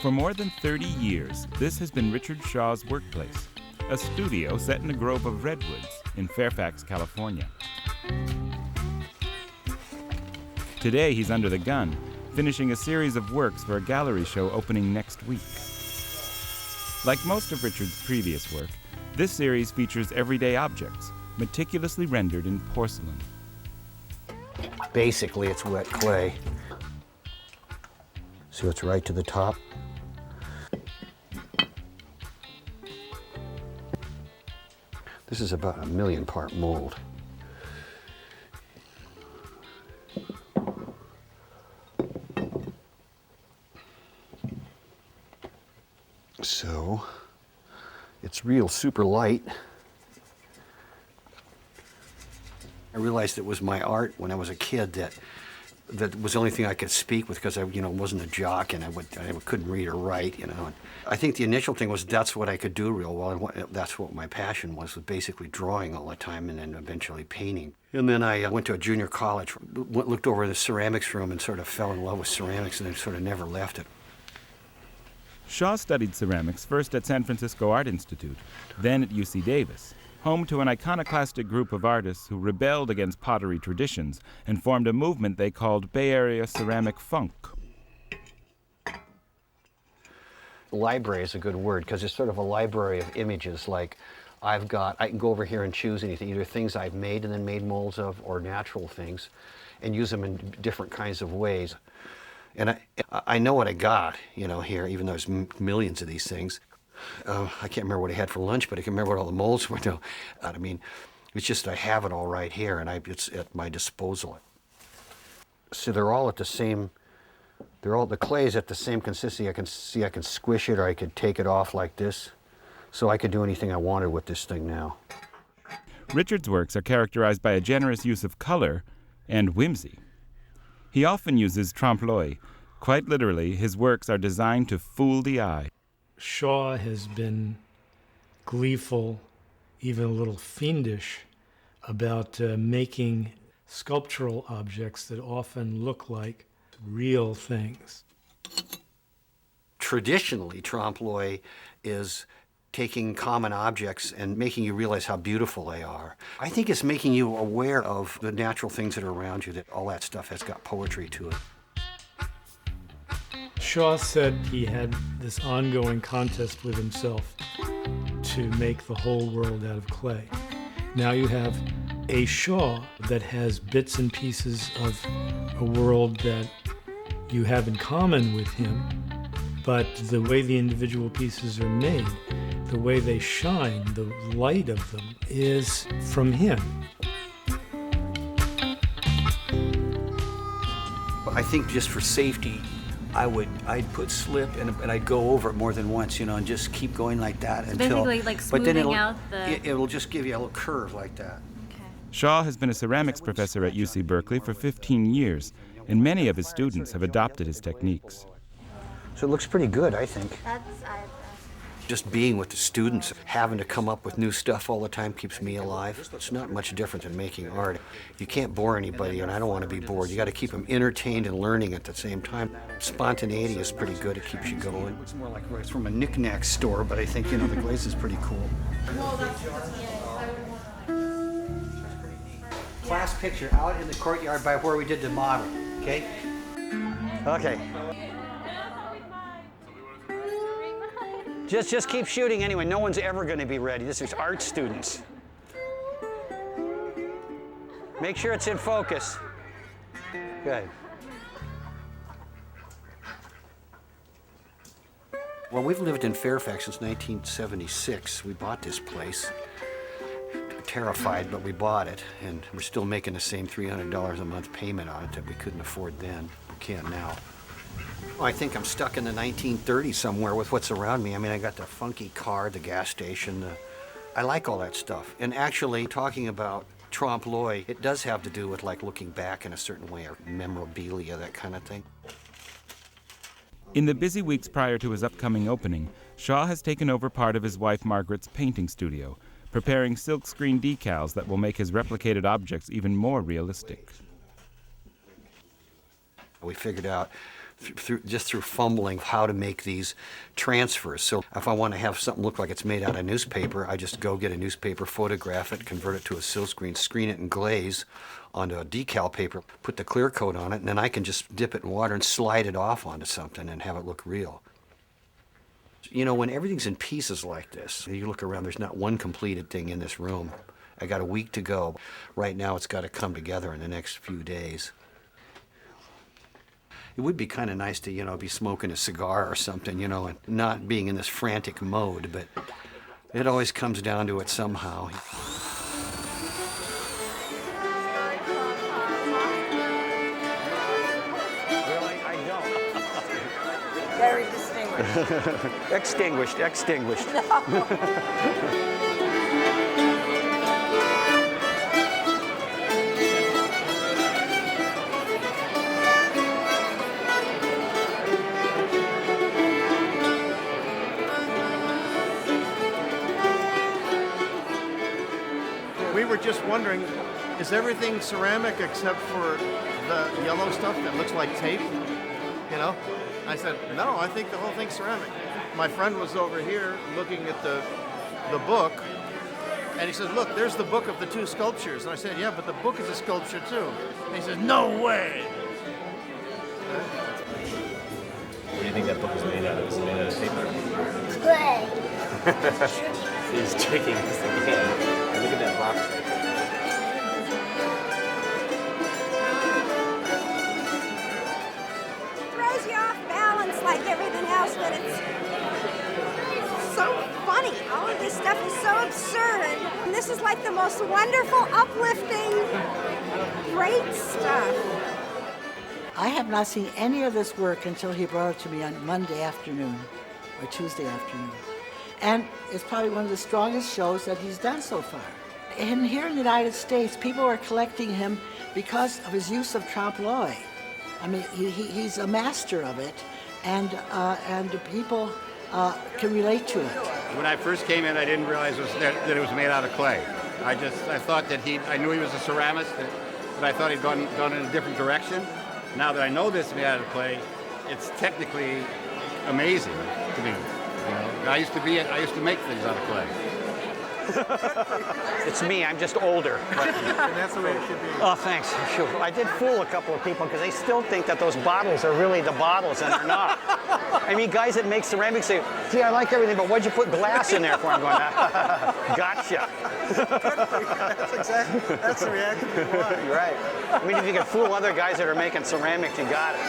For more than 30 years, this has been Richard Shaw's workplace, a studio set in a grove of redwoods in Fairfax, California. Today, he's under the gun, finishing a series of works for a gallery show opening next week. Like most of Richard's previous work, this series features everyday objects, meticulously rendered in porcelain. Basically, it's wet clay. See what's right to the top? This is about a 1,000,000-part mold. So, it's real super light. I realized it was my art when I was a kid that was the only thing I could speak with because I, wasn't a jock and I couldn't read or write, And I think the initial thing was that's what I could do real well. That's what my passion was basically drawing all the time and then eventually painting. And then I went to a junior college, looked over the ceramics room and sort of fell in love with ceramics and then sort of never left it. Shaw studied ceramics first at San Francisco Art Institute, then at UC Davis, home to an iconoclastic group of artists who rebelled against pottery traditions and formed a movement they called Bay Area Ceramic Funk. Library is a good word because it's sort of a library of images. Like I can go over here and choose anything, either things I've made and then made molds of or natural things and use them in different kinds of ways. And I know what I got, here, even though there's millions of these things. I can't remember what I had for lunch, but I can remember what all the molds were. I mean, it's just I have it all right here, and it's at my disposal. So they're all at the same. The clay is at the same consistency. I can squish it, or I could take it off like this. So I could do anything I wanted with this thing now. Richard's works are characterized by a generous use of color and whimsy. He often uses trompe-l'oeil. Quite literally, his works are designed to fool the eye. Shaw has been gleeful, even a little fiendish, about making sculptural objects that often look like real things. Traditionally, trompe-l'oeil is taking common objects and making you realize how beautiful they are. I think it's making you aware of the natural things that are around you, that all that stuff has got poetry to it. Shaw said he had this ongoing contest with himself to make the whole world out of clay. Now you have a Shaw that has bits and pieces of a world that you have in common with him, but the way the individual pieces are made, the way they shine, the light of them, is from him. I think just for safety, I'd put slip and I'd go over it more than once, and just keep going like that until. Basically, like smoothing out the. It'll just give you a little curve like that. Okay. Shaw has been a ceramics professor at UC Berkeley for 15 years, and many of his students have adopted his techniques. So it looks pretty good, I think. That's. Just being with the students, having to come up with new stuff all the time keeps me alive. It's not much different than making art. You can't bore anybody, and I don't want to be bored. You got to keep them entertained and learning at the same time. Spontaneity is pretty good. It keeps you going. It's more like it's from a knick-knack store, but I think, the glaze is pretty cool. Class picture out in the courtyard by where we did the model, okay? Okay. Just keep shooting anyway. No one's ever going to be ready. This is art students. Make sure it's in focus. Good. Well, we've lived in Fairfax since 1976. We bought this place. Terrified, but we bought it, and we're still making the same $300 a month payment on it that we couldn't afford then. We can't now. I think I'm stuck in the 1930s somewhere with what's around me. I mean, I got the funky car, the gas station. I like all that stuff. And actually, talking about trompe-l'oeil, it does have to do with looking back in a certain way, or memorabilia, that kind of thing. In the busy weeks prior to his upcoming opening, Shaw has taken over part of his wife Margaret's painting studio, preparing silkscreen decals that will make his replicated objects even more realistic. We figured out just through fumbling how to make these transfers. So if I want to have something look like it's made out of newspaper, I just go get a newspaper, photograph it, convert it to a silkscreen, screen it in glaze onto a decal paper, put the clear coat on it, and then I can just dip it in water and slide it off onto something and have it look real. You know, when everything's in pieces like this, you look around, there's not one completed thing in this room. I got a week to go. Right now it's got to come together in the next few days. It would be kind of nice to, you know, be smoking a cigar or something, you know, and not being in this frantic mode, but it always comes down to it somehow. Really? I don't. Very distinguished. Extinguished, extinguished. No. We were just wondering, is everything ceramic except for the yellow stuff that looks like tape? You know? I said, no, I think the whole thing's ceramic. My friend was over here looking at the book, and he said, look, there's the book of the two sculptures. And I said, yeah, but the book is a sculpture too. And he says, no way! What do you think that book is made out of? Is it made out of paper? Clay. He's taking this again. Look at that box. Throws you off balance like everything else, but it's so funny. All of this stuff is so absurd. And this is like the most wonderful, uplifting, great stuff. I have not seen any of this work until he brought it to me on Monday afternoon or Tuesday afternoon. And it's probably one of the strongest shows that he's done so far. And here in the United States, people are collecting him because of his use of trompe-l'oeil. I mean, he's a master of it, and people can relate to it. When I first came in, I didn't realize that it was made out of clay. I thought that I knew he was a ceramist, but I thought he'd gone in a different direction. Now that I know this is made out of clay, it's technically amazing to me. You know, I used to make things out of clay. It's me, I'm just older. And that's the way it should be. Oh, thanks. Sure. I did fool a couple of people because they still think that those bottles are really the bottles, and they're not. I mean, guys that make ceramics say, gee, I like everything, but what'd you put glass in there for? I'm going, gotcha. That's the reaction you want. You're right. I mean, if you can fool other guys that are making ceramics, you got it.